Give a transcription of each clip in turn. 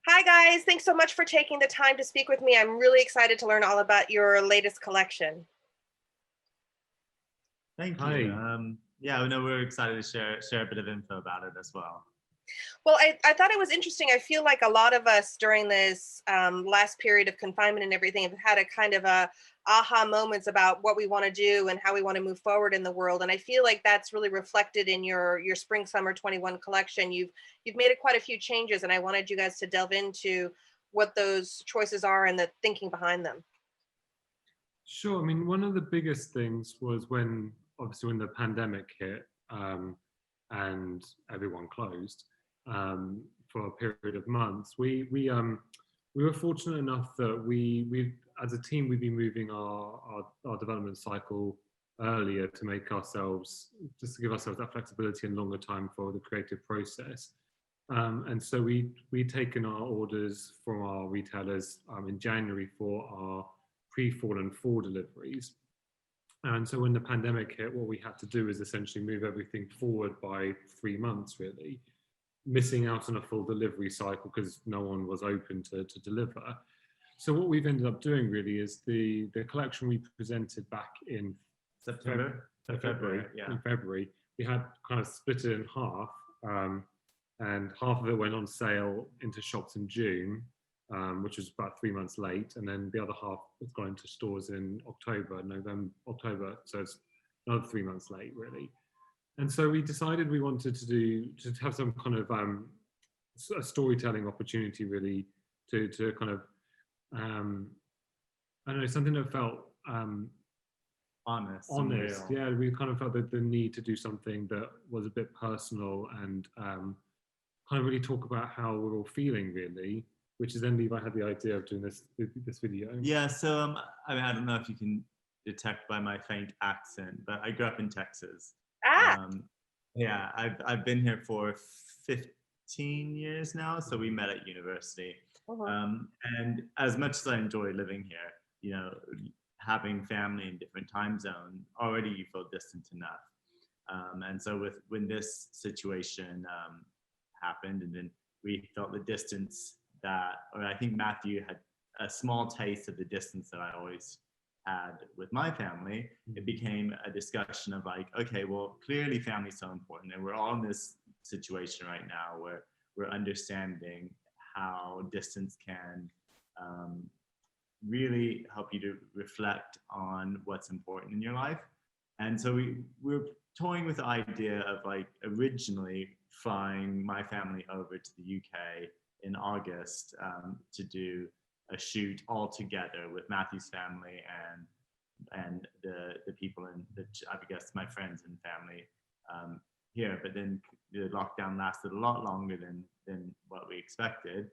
Hi, guys. Thanks so much for taking the time to speak with me. I'm really excited to learn all about your latest collection. Thank you. Hi. Yeah, I know we're excited to share a bit of info about it as well. Well, I thought it was interesting. I feel like a lot of us during this last period of confinement and everything have had a kind of a aha moments about what we want to do and how we want to move forward in the world. And I feel like that's really reflected in your spring summer 21 collection. You've made quite a few changes, and I wanted you guys to delve into what those choices are and the thinking behind them. Sure. I mean, one of the biggest things was obviously, when the pandemic hit and everyone closed for a period of months. We were fortunate enough that we as a team we've been moving our development cycle earlier to make ourselves just to give ourselves that flexibility and longer time for the creative process. And so we'd taken our orders from our retailers in January for our pre-fall and fall deliveries. And so when the pandemic hit, what we had to do is essentially move everything forward by 3 months, really, missing out on a full delivery cycle because no one was open to deliver. So what we've ended up doing really is the collection we presented back in February, we had kind of split it in half, and half of it went on sale into shops in June, which was about 3 months late, and then the other half has gone into stores in October, so it's another 3 months late, really. And so we decided we wanted to have some kind of a storytelling opportunity, really, to kind of I don't know, something that felt honest. Yeah, we kind of felt the need to do something that was a bit personal and kind of really talk about how we're all feeling, really. Which is then Levi had the idea of doing this video. Yeah, so I mean, I don't know if you can detect by my faint accent, but I grew up in Texas. Yeah, I've been here for 15 years now, so we met at university. And as much as I enjoy living here, having family in different time zones, already you feel distant enough. And so when this situation happened, and then we felt the distance or I think Matthew had a small taste of the distance that I always had with my family. It became a discussion of like, okay, well, clearly family's so important, and we're all in this situation right now where we're understanding how distance can really help you to reflect on what's important in your life. And so we were toying with the idea of like originally flying my family over to the UK in August to do a shoot all together with Matthew's family and the people I guess my friends and family here. But then the lockdown lasted a lot longer than what we expected,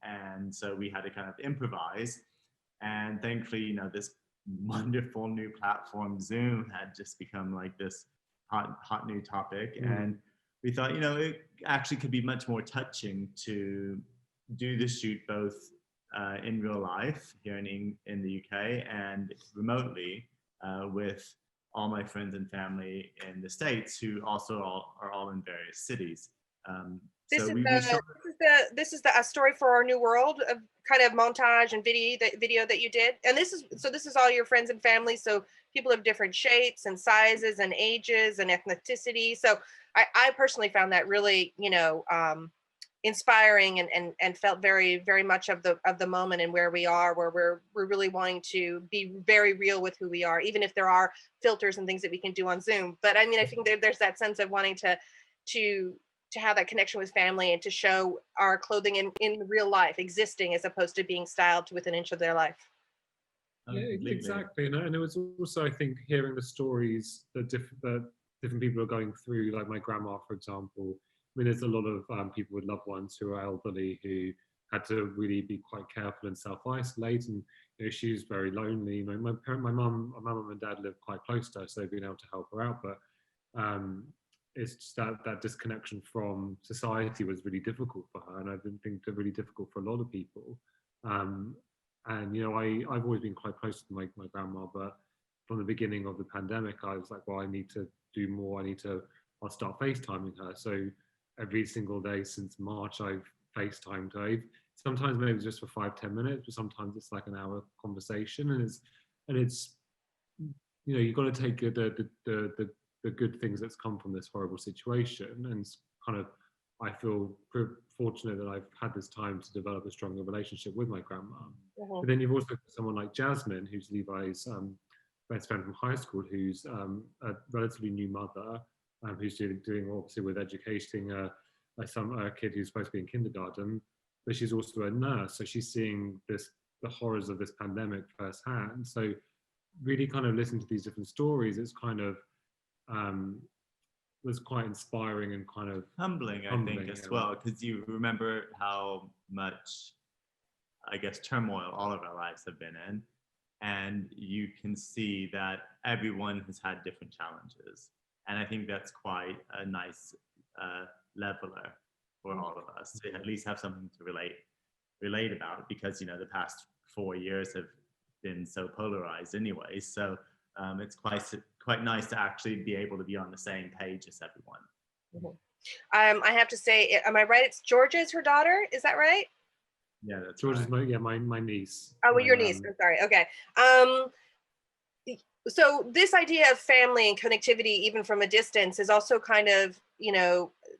and so we had to kind of improvise. And thankfully, this wonderful new platform Zoom had just become like this hot new topic, and we thought, it actually could be much more touching to do the shoot both in real life here in the UK and remotely with all my friends and family in the States who also are all in various cities. This is a story for our new world of kind of montage and video that you did, and this is all your friends and family. So people of different shapes and sizes and ages and ethnicity. So I personally found that really inspiring and felt very, very much of the moment and where we are, where we're really wanting to be very real with who we are, even if there are filters and things that we can do on Zoom. But I mean, I think there's that sense of wanting to have that connection with family and to show our clothing in real life existing as opposed to being styled to within an inch of their life. Yeah, exactly. And it was also, I think, hearing the stories that different people are going through, like my grandma, for example. I mean, there's a lot of people with loved ones who are elderly who had to really be quite careful and self-isolate, and she's very lonely. My mum and dad live quite close to her, so they've been able to help her out. But it's just that disconnection from society was really difficult for her, and I think they're really difficult for a lot of people. And I've always been quite close to my grandma, but from the beginning of the pandemic, I was like, well, I need to do more. I'll start FaceTiming her. So every single day since March, I've FaceTime, Dave. Sometimes maybe just for 5-10 minutes, but sometimes it's like an hour conversation, and it's you've got to take the good things that's come from this horrible situation, and kind of I feel fortunate that I've had this time to develop a stronger relationship with my grandma. Mhm. But then you've also got someone like Jasmine, who's Levi's best friend from high school, who's a relatively new mother, who's doing obviously with educating a kid who's supposed to be in kindergarten, but she's also a nurse, so she's seeing the horrors of this pandemic firsthand. So really kind of listen to these different stories, it's kind of was quite inspiring and kind of Humbling, I think, as well, because you remember how much, I guess, turmoil all of our lives have been in, and you can see that everyone has had different challenges, and I think that's quite a nice leveler for all of us to at least have something to relate about, because the past 4 years have been so polarized anyway. So it's quite nice to actually be able to be on the same page as everyone. Mhm. I have to say, am I right? It's Georgia is her daughter. Is that right? Yeah, that's Georgia's right. my niece. Oh, well, your niece. I'm sorry. Okay. So this idea of family and connectivity, even from a distance, is also kind of,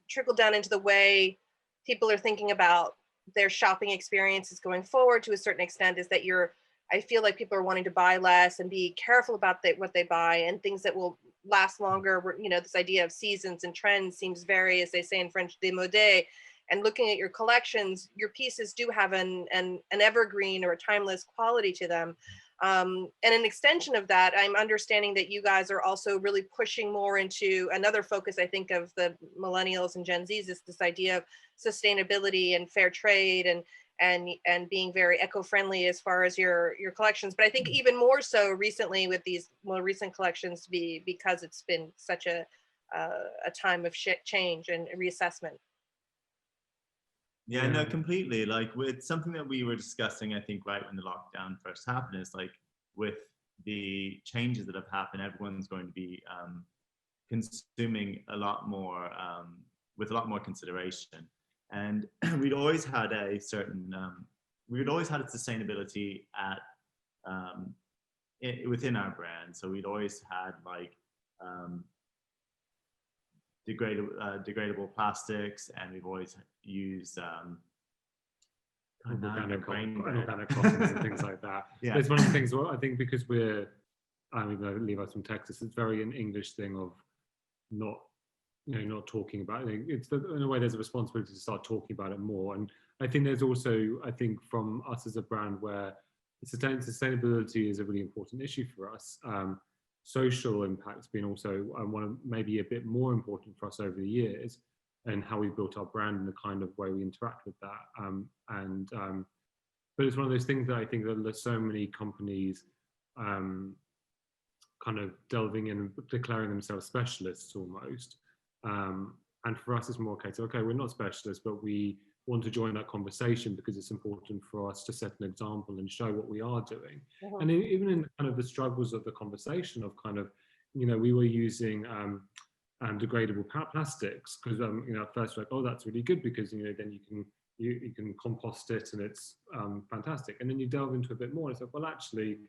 trickled down into the way people are thinking about their shopping experiences going forward to a certain extent. Is that I feel like people are wanting to buy less and be careful about what they buy, and things that will last longer. This idea of seasons and trends seems very, as they say in French, démodé. And looking at your collections, your pieces do have an evergreen or a timeless quality to them. And an extension of that, I'm understanding that you guys are also really pushing more into another focus, I think, of the millennials and Gen Zs, is this idea of sustainability and fair trade and being very eco-friendly as far as your collections. But I think even more so recently with these more recent collections, because it's been such a time of change and reassessment. Yeah, no, completely. Like, with something that we were discussing, I think, right when the lockdown first happened, is like, with the changes that have happened, everyone's going to be consuming a lot more, with a lot more consideration. And we'd always had a certain, we'd always had a sustainability within our brand. So we'd always had like degradable plastics, and we've always used organic cottons and things like that. Yeah. It's one of the things, I think, because we're, even though Levi's from Texas, it's very an English thing of not talking about it. It's in a way there's a responsibility to start talking about it more. And I think there's also, I think, from us as a brand, where sustainability is a really important issue for us. Social impact's been also one of maybe a bit more important for us over the years, and how we built our brand and the kind of way we interact with that. But it's one of those things that I think that there's so many companies kind of delving in and declaring themselves specialists almost. And for us, it's more a case of, okay, we're not specialists, but we want to join that conversation because it's important for us to set an example and show what we are doing. Uh-huh. And even in kind of the struggles of the conversation of kind of, we were using degradable plastics because, at first we're like, oh, that's really good because, then you can compost it and it's fantastic. And then you delve into a bit more and it's like, well, actually,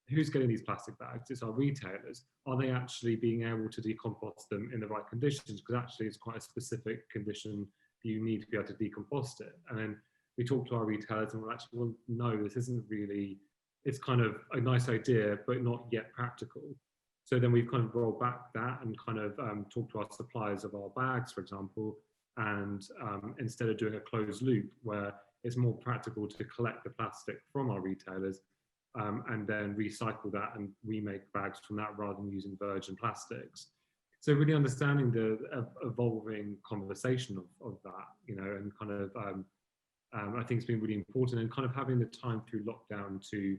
who's getting these plastic bags? It's our retailers. Are they actually being able to decompost them in the right conditions? Because actually it's quite a specific condition you need to be able to decompost it. And then we talk to our retailers and we're actually, well, no, this isn't really, it's kind of a nice idea, but not yet practical. So then we've kind of rolled back that and kind of talked to our suppliers of our bags, for example, and instead of doing a closed loop where it's more practical to collect the plastic from our retailers and then recycle that and remake bags from that rather than using virgin plastics. So really understanding the evolving conversation of that, and kind of, I think it's been really important, and kind of having the time through lockdown to,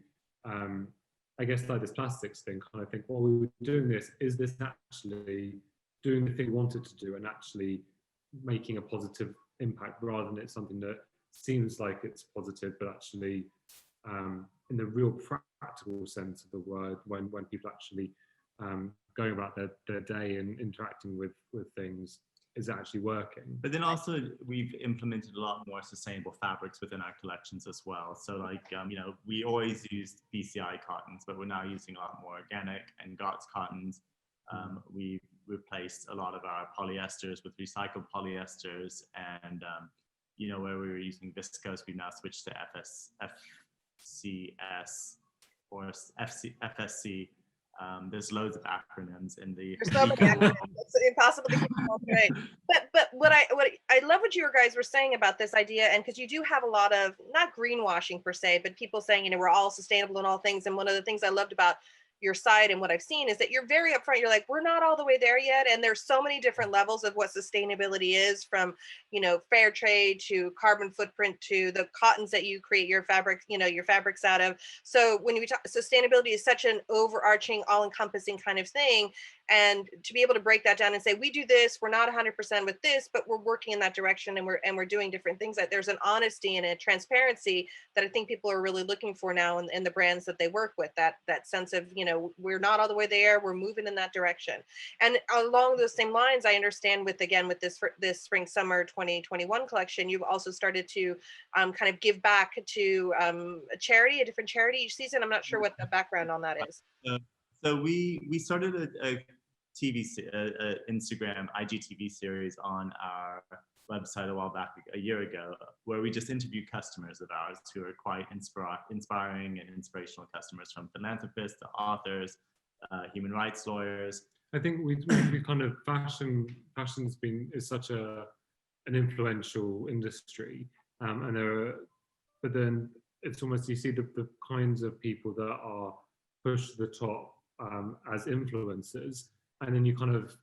I guess, like this plastics thing, kind of think, well, we were doing this, is this actually doing the thing we wanted to do and actually making a positive impact rather than it's something that seems like it's positive, but actually, in the real practical sense of the word, when people actually going about their day and interacting with things, is actually working. But then also we've implemented a lot more sustainable fabrics within our collections as well. So like, you know, we always used BCI cottons, but we're now using a lot more organic and GOTS cottons. We've replaced a lot of our polyesters with recycled polyesters, and you know, where we were using viscose, we've now switched to FSCS or FSC. There's loads of acronyms in the. There's so many acronyms. It's impossible to keep them all straight. But what I love what you guys were saying about this idea, and because you do have a lot of, not greenwashing per se, but people saying, you know, we're all sustainable in all things. And one of the things I loved about your site and what I've seen is that you're very upfront. You're like, we're not all the way there yet, and there's so many different levels of what sustainability is, from, you know, fair trade to carbon footprint to the cottons that you create your fabric, you know, your fabrics out of. So when we talk, sustainability is such an overarching, all-encompassing kind of thing, and to be able to break that down and say, we do this, we're not 100% with this, but we're working in that direction, and we're doing different things. That there's an honesty and a transparency that I think people are really looking for now in the brands that they work with. That sense of, you know, we're not all the way there, we're moving in that direction. And along those same lines, I understand with this spring summer 2021 collection, you've also started to kind of give back to a different charity each season. I'm not sure what the background on that is. So we started a Instagram IGTV series on our website a while back, a year ago, where we just interviewed customers of ours who are quite inspiring and inspirational customers, from philanthropists to authors, human rights lawyers. I think we kind of fashion's is such an influential industry, and but then it's almost, you see the kinds of people that are pushed to the top as influencers, and then you kind of,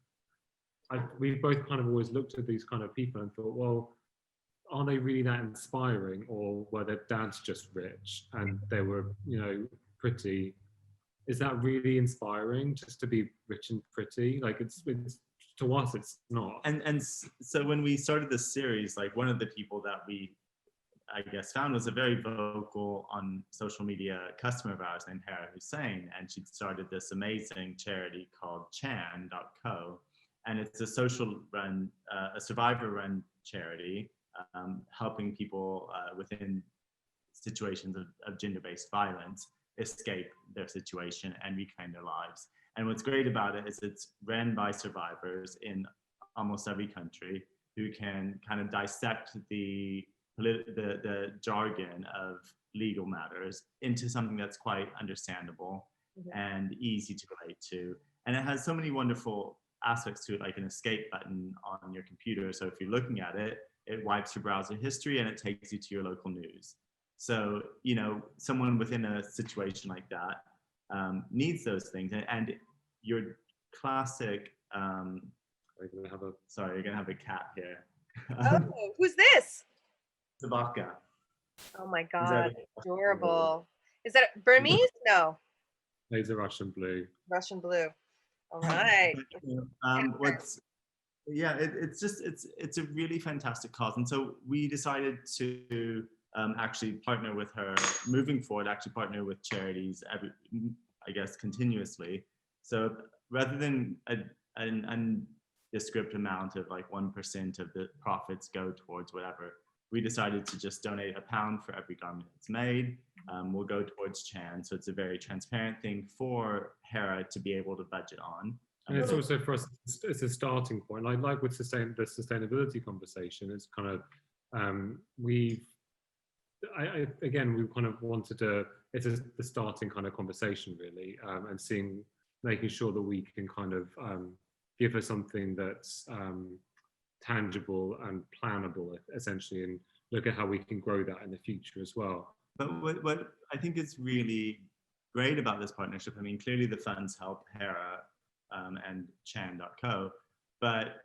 we've both kind of always looked at these kind of people and thought, well, are they really that inspiring, or were their dads just rich and they were, you know, pretty? Is that really inspiring, just to be rich and pretty? Like, it's to us, it's not. And so when we started this series, like, one of the people that we, I guess, found was a very vocal on social media customer of ours named Hera Hussein, and she'd started this amazing charity called Chan.co, and it's a social-run, a survivor-run charity, helping people within situations of gender-based violence escape their situation and reclaim their lives. And what's great about it is it's ran by survivors in almost every country who can kind of dissect the jargon of legal matters into something that's quite understandable and easy to relate to. And it has so many wonderful aspects to it, like an escape button on your computer. So if you're looking at it, it wipes your browser history and it takes you to your local news. So, you know, someone within a situation like that needs those things. And your classic, you're gonna have a cat here. Oh, who's this? Sabaka. Oh my God, adorable. Is that Burmese? No. These are Russian blue. Russian blue. All right. It's a really fantastic cause. And so we decided to actually partner with her moving forward, actually partner with charities, continuously. So rather than an undescript amount of like 1% of the profits go towards whatever, we decided to just donate £1 for every garment that's made. Will go towards Chan. So it's a very transparent thing for Hera to be able to budget on. And it's also, for us, it's a starting point. Like with the sustainability conversation, it's kind of, we kind of wanted to, it's the starting kind of conversation really, and making sure that we can kind of give her something that's tangible and plannable, essentially, and look at how we can grow that in the future as well. But what I think is really great about this partnership, I mean, clearly the funds help Hera and Chan.co, but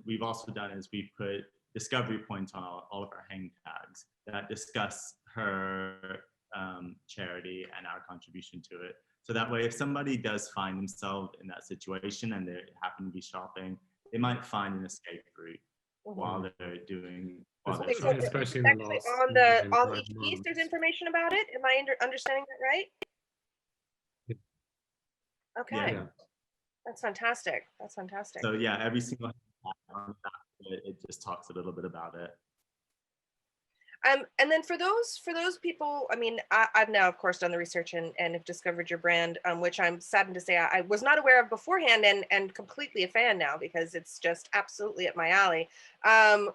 we've also done is we put discovery points on all of our hang tags that discuss her charity and our contribution to it. So that way, if somebody does find themselves in that situation and they happen to be shopping, they might find an escape route while they're doing. Especially in the last on each piece, there's information about it. Am I understanding that right? Yeah. Okay. Yeah. That's fantastic. That's fantastic. So yeah, every single it just talks a little bit about it. And then for those people, I mean, I've now, of course, done the research and have discovered your brand, which I'm saddened to say I was not aware of beforehand, and completely a fan now because it's just absolutely up my alley. Um,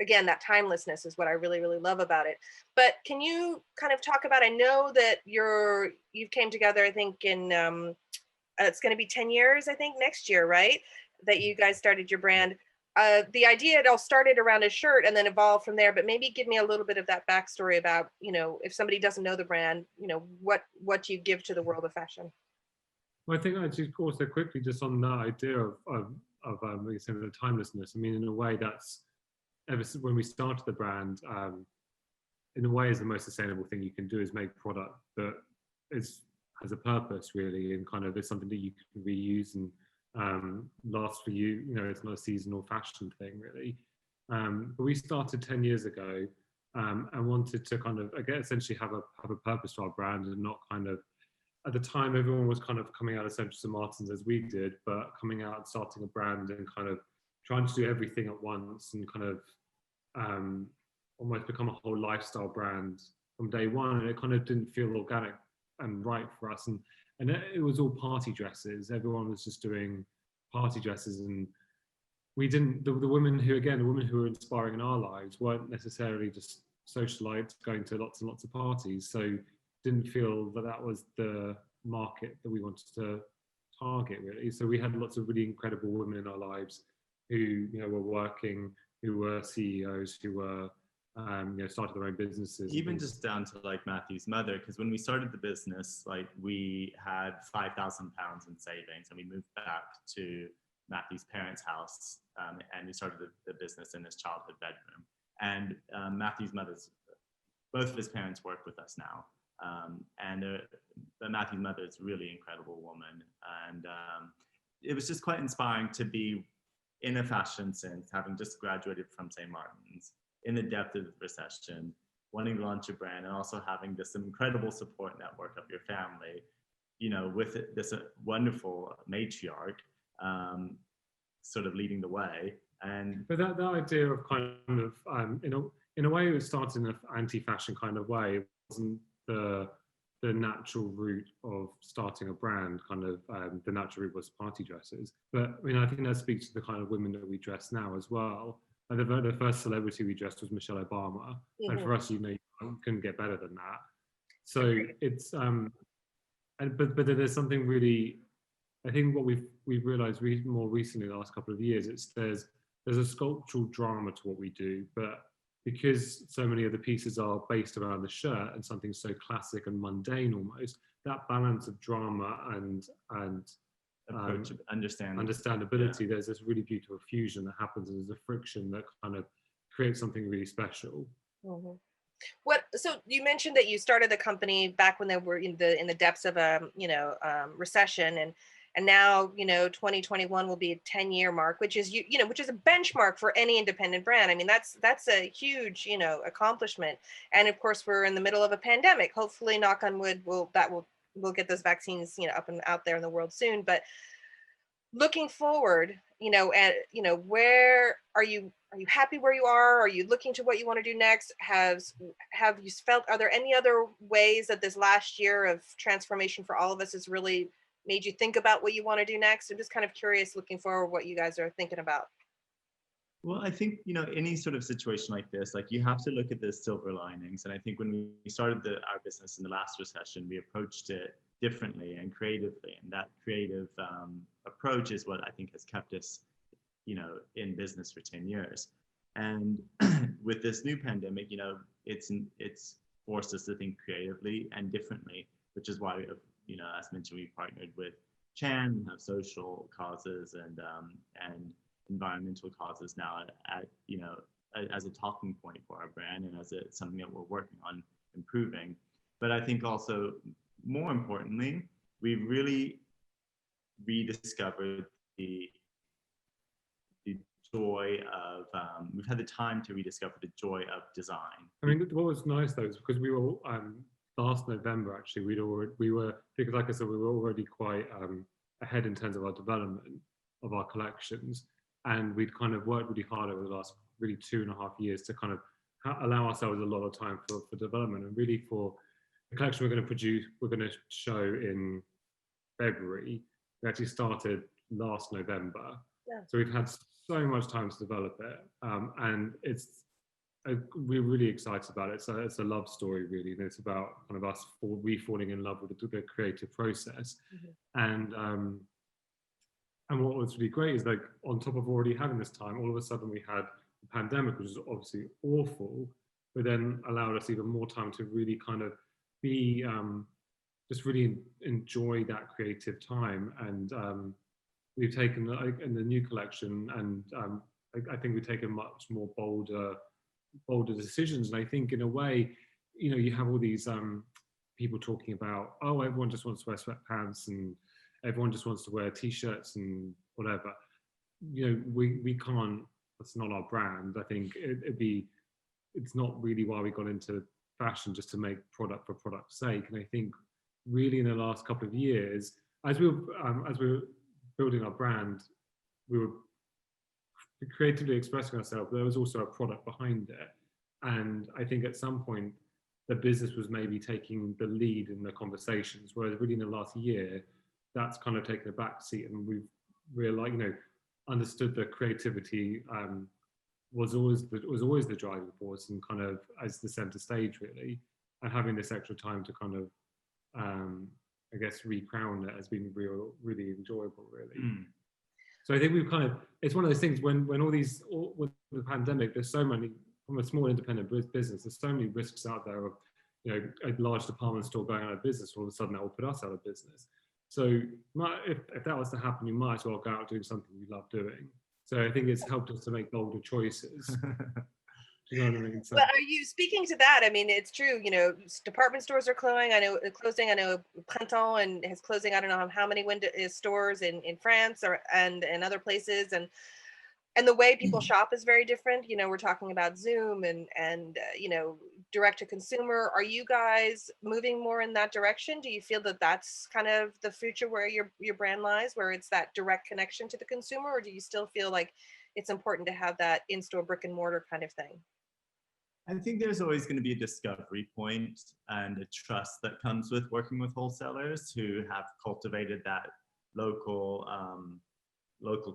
Again, that timelessness is what I really, really love about it. But can you kind of talk about? I know that you've came together, I think, in it's going to be 10 years, I think, next year, right? That you guys started your brand. The idea, it all started around a shirt and then evolved from there. But maybe give me a little bit of that backstory about, if somebody doesn't know the brand, what you give to the world of fashion. Well, I think actually also quickly just on that idea you said the timelessness. I mean, in a way, that's ever since when we started the brand, in a way, is the most sustainable thing you can do is make product that has a purpose really, and kind of is something that you can reuse and last for you. It's not a seasonal fashion thing really. But we started 10 years ago and wanted to kind of again essentially have a purpose to our brand, and not kind of, at the time everyone was kind of coming out of Central St. Martin's as we did, but coming out and starting a brand and kind of trying to do everything at once and kind of almost become a whole lifestyle brand from day one, and it kind of didn't feel organic and right for us. And it was all party dresses. Everyone was just doing party dresses, and we didn't. The women who were inspiring in our lives weren't necessarily just socialites going to lots and lots of parties. So didn't feel that was the market that we wanted to target really. So we had lots of really incredible women in our lives who were working, who were CEOs, who were started their own businesses. Even just down to like Matthew's mother, because when we started the business, like we had £5,000 in savings, and we moved back to Matthew's parents' house, and we started the business in his childhood bedroom. And Matthew's both of his parents work with us now, and Matthew's mother is a really incredible woman, and it was just quite inspiring to be in a fashion sense, having just graduated from St. Martin's, in the depth of the recession, wanting to launch a brand, and also having this incredible support network of your family, with this wonderful matriarch sort of leading the way. But that idea of kind of, in a way, it was started in an anti-fashion kind of way. It wasn't the natural route of starting a brand. Kind of the natural route was party dresses. But I mean, I think that speaks to the kind of women that we dress now as well. And the first celebrity we dressed was Michelle Obama, mm-hmm. And for us, you couldn't get better than that. So it's but there's something really, I think what we've realised more recently, the last couple of years, there's a sculptural drama to what we do, but because so many of the pieces are based around the shirt and something so classic and mundane almost, that balance of drama and approach, understandability, yeah. There's this really beautiful fusion that happens, and there's a friction that kind of creates something really special. Mm-hmm. So you mentioned that you started the company back when they were in the depths of a recession, and now 2021 will be a 10-year mark, which is which is a benchmark for any independent brand. I mean, that's a huge accomplishment. And of course, we're in the middle of a pandemic. Hopefully, knock on wood, we'll get those vaccines up and out there in the world soon. But looking forward, where are you happy where you are? Are you looking to what you want to do next? Have you felt, are there any other ways that this last year of transformation for all of us has really made you think about what you want to do next? I'm just kind of curious, looking forward, what you guys are thinking about. Well, I think, any sort of situation like this, like you have to look at the silver linings. And I think when we started our business in the last recession, we approached it differently and creatively. And that creative approach is what I think has kept us, in business for 10 years. And with this new pandemic, it's forced us to think creatively and differently, which is why, as mentioned, we partnered with Chan, we have social causes and environmental causes now as a talking point for our brand, and as something that we're working on improving. But I think also, more importantly, we've really rediscovered the joy of, we've had the time to rediscover the joy of design. I mean, what was nice though is because we were last November actually, we were because, like I said, we were already quite ahead in terms of our development of our collections. And we'd kind of worked really hard over the last really 2.5 years to kind of allow ourselves a lot of time for development, and really for the collection we're going to show in February. We actually started last November. Yeah. So we've had so much time to develop it. And we're really excited about it. So it's a love story, really. And it's about kind of us falling in love with the creative process. Mm-hmm. And what was really great is, like, on top of already having this time, all of a sudden we had the pandemic, which was obviously awful, but then allowed us even more time to really kind of be, just really enjoy that creative time. And we've taken, in the new collection, and I think we've taken much more bolder decisions. And I think, in a way, you have all these people talking about, oh, everyone just wants to wear sweatpants and everyone just wants to wear t-shirts and whatever. We can't, that's not our brand. I think it's not really why we got into fashion, just to make product for product's sake. And I think really in the last couple of years, as we were building our brand, we were creatively expressing ourselves, but there was also a product behind it. And I think at some point the business was maybe taking the lead in the conversations, whereas really in the last year, that's kind of taken a back seat, and we've realized, understood that creativity was always the driving force, and kind of as the center stage, really. And having this extra time to kind of, I guess, recrown it has been really enjoyable, really. Mm. So I think we've kind of, it's one of those things when with the pandemic, there's so many, from a small independent business, there's so many risks out there of, a large department store going out of business, all of a sudden that will put us out of business. So if that was to happen, you might as well go out doing something you love doing. So I think it's helped us to make bolder choices. Do you know what I mean? So, well, are you speaking to that? I mean, it's true. Department stores are closing. I know Printemps and is closing. I don't know how many stores in France and other places, and the way people shop is very different. We're talking about Zoom and direct to consumer. Are you guys moving more in that direction? Do you feel that that's kind of the future where your brand lies, where it's that direct connection to the consumer, or do you still feel like it's important to have that in-store brick and mortar kind of thing? I think there's always going to be a discovery point and a trust that comes with working with wholesalers who have cultivated that local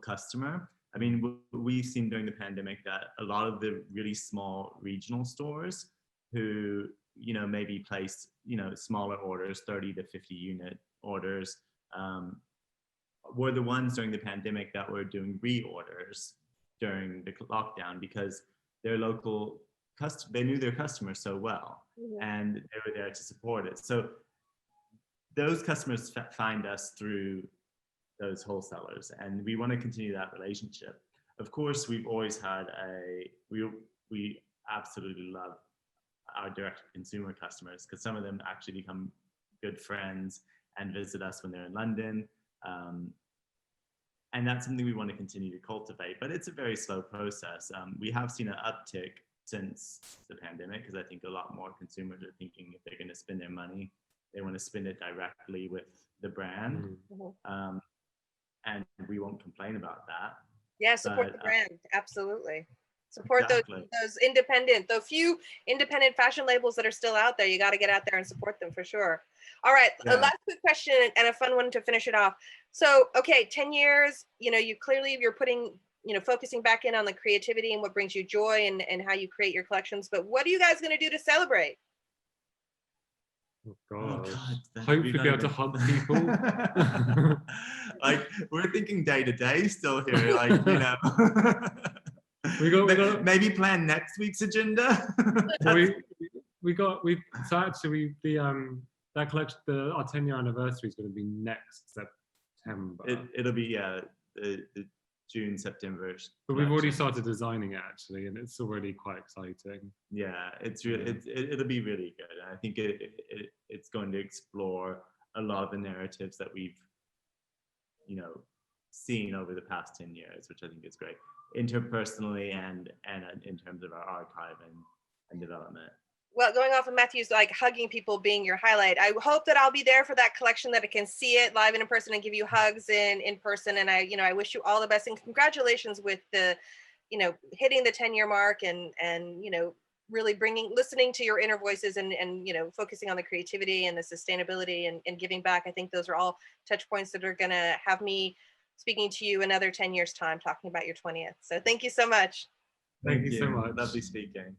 customer. I mean, we've seen during the pandemic that a lot of the really small regional stores who, maybe place, smaller orders, 30 to 50 unit orders, were the ones during the pandemic that were doing reorders during the lockdown, because their local they knew their customers so well, mm-hmm. and they were there to support it. So those customers find us through those wholesalers, and we want to continue that relationship. Of course, we've always had we absolutely love our direct consumer customers, because some of them actually become good friends and visit us when they're in London. And that's something we want to continue to cultivate, but it's a very slow process. We have seen an uptick since the pandemic, because I think a lot more consumers are thinking, if they're going to spend their money, they want to spend it directly with the brand. Mm-hmm. And we won't complain about that. Yeah, support the brand. Absolutely. Support exactly. those few independent fashion labels that are still out there. You got to get out there and support them for sure. All right. Yeah. A last quick question and a fun one to finish it off. So, okay, 10 years, you're putting, focusing back in on the creativity and what brings you joy and how you create your collections. But what are you guys going to do to celebrate? Oh God. Hopefully be able to hunt people. Like, we're thinking day to day still here, like, we got maybe plan next week's agenda. That collection, our 10-year anniversary is going to be next September. It'll be the June, September. But we've already started designing it, actually, and it's already quite exciting. Yeah, it's really it'll be really good. And I think it's going to explore a lot of the narratives that we've seen over the past 10 years, which I think is great, interpersonally and in terms of our archive and development. Well, going off of Matthew's, like hugging people being your highlight, I hope that I'll be there for that collection, that I can see it live and in person and give you hugs in person. And I wish you all the best and congratulations with the, hitting the 10-year mark and really listening to your inner voices and focusing on the creativity and the sustainability and giving back. I think those are all touch points that are going to have me speaking to you another 10 years time, talking about your 20th. So thank you so much. Thank you so much. Lovely speaking.